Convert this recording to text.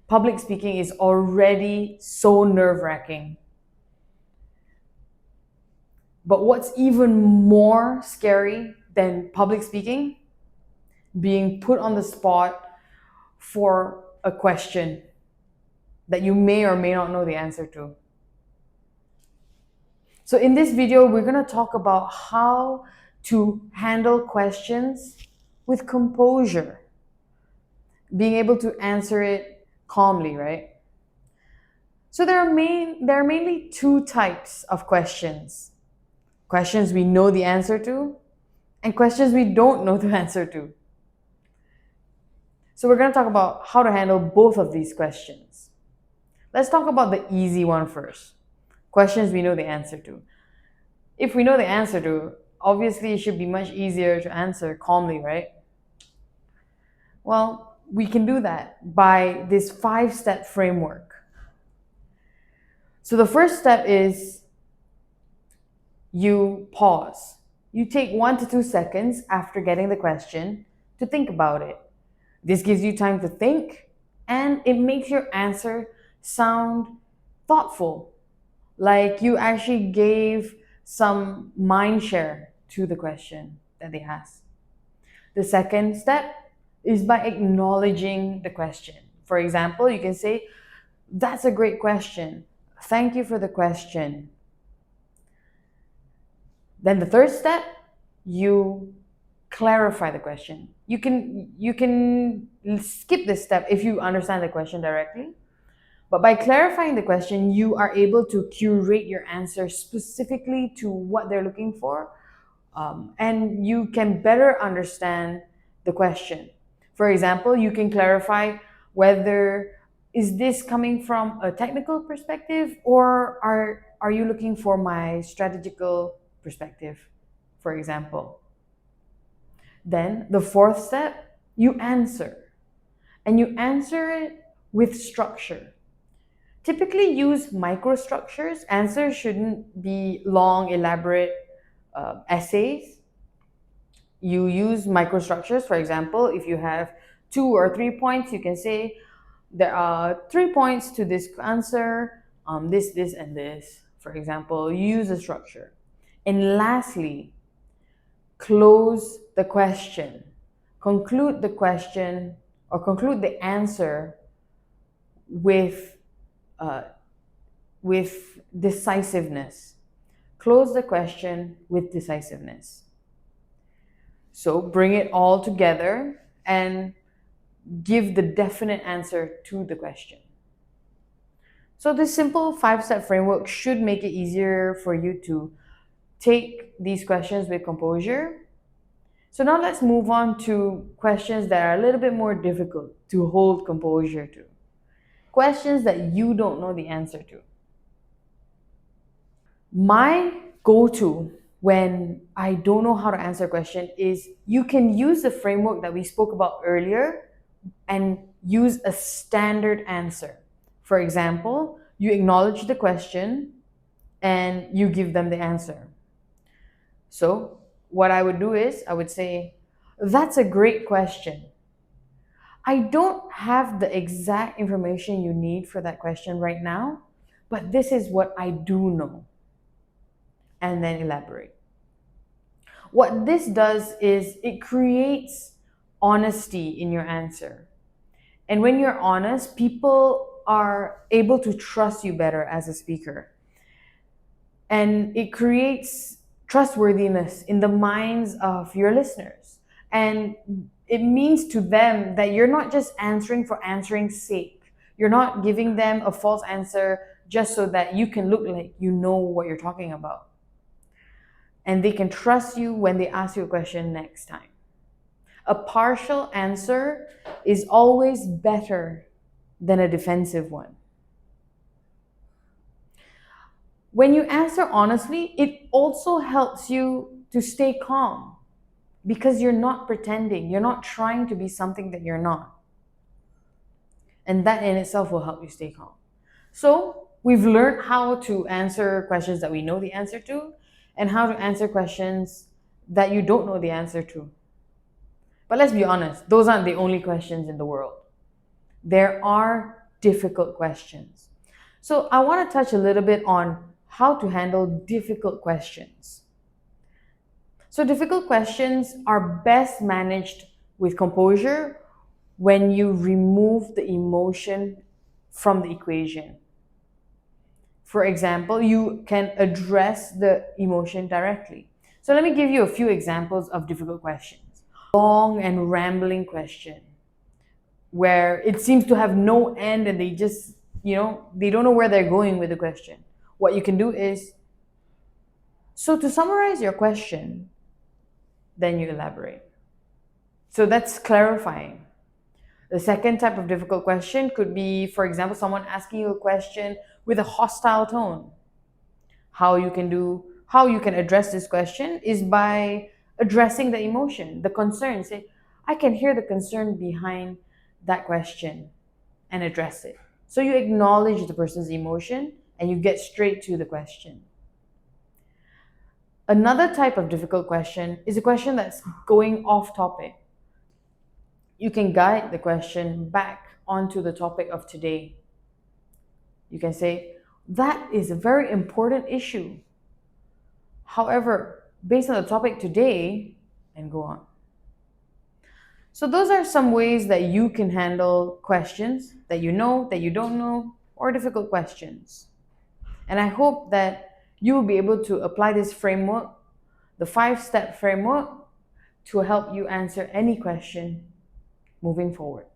public speaking is already so nerve-wracking. But what's even more scary than public speaking? Being put on the spot for a question that you may or may not know the answer to. So in this video, we're going to talk about how to handle questions with composure, being able to answer it calmly, right? So there are mainly two types of questions. Questions we know the answer to, and questions we don't know the answer to. So we're going to talk about how to handle both of these questions. Let's talk about the easy one first. Questions we know the answer to. If we know the answer to, obviously it should be much easier to answer calmly, right? Well, we can do that by this 5-step framework. So the first step is you pause. You take 1 to 2 seconds after getting the question to think about it. This gives you time to think, and it makes your answer sound thoughtful, like you actually gave some mind share to the question that they asked. The second step is by acknowledging the question. For example, you can say, "That's a great question. Thank you for the question." Then the third step, you clarify the question. You can skip this step if you understand the question directly. But by clarifying the question, you are able to curate your answer specifically to what they're looking for, and you can better understand the question. For example, you can clarify whether is this coming from a technical perspective, or are you looking for my strategical perspective, for example. Then the fourth step, you answer. And you answer it with structure. Typically use microstructures. Answers shouldn't be long, elaborate essays. You use microstructures. For example, if you have 2 or 3 points, you can say there are 3 points to this answer, this, and this. For example, use a structure. And lastly, close the question. Conclude the question or conclude the answer with decisiveness. Close the question with decisiveness. So bring it all together and give the definite answer to the question. So this simple 5-step framework should make it easier for you to take these questions with composure. So now let's move on to questions that are a little bit more difficult to hold composure to. Questions that you don't know the answer to. My go-to when I don't know how to answer a question is you can use the framework that we spoke about earlier and use a standard answer. For example, you acknowledge the question and you give them the answer. So what I would do is I would say, "That's a great question. I don't have the exact information you need for that question right now, but this is what I do know." And then elaborate. What this does is it creates honesty in your answer. And when you're honest, people are able to trust you better as a speaker. And it creates trustworthiness in the minds of your listeners. And it means to them that you're not just answering for answering's sake. You're not giving them a false answer just so that you can look like you know what you're talking about. And they can trust you when they ask you a question next time. A partial answer is always better than a defensive one. When you answer honestly, it also helps you to stay calm because you're not pretending. You're not trying to be something that you're not. And that in itself will help you stay calm. So we've learned how to answer questions that we know the answer to and how to answer questions that you don't know the answer to. But let's be honest, those aren't the only questions in the world. There are difficult questions. So I want to touch a little bit on how to handle difficult questions. So difficult questions are best managed with composure when you remove the emotion from the equation. For example, you can address the emotion directly. So let me give you a few examples of difficult questions. Long and rambling question where it seems to have no end and they just, they don't know where they're going with the question. What you can do is, so to summarize your question, then you elaborate. So that's clarifying. The second type of difficult question could be, for example, someone asking you a question with a hostile tone. How you can address this question is by addressing the emotion, the concern. Say, I can hear the concern behind that question and address it. So you acknowledge the person's emotion and you get straight to the question. Another type of difficult question is a question that's going off topic. You can guide the question back onto the topic of today. You can say, that is a very important issue. However, based on the topic today, and go on. So those are some ways that you can handle questions that you know, that you don't know, or difficult questions. And I hope that you will be able to apply this framework, the 5-step framework, to help you answer any question moving forward.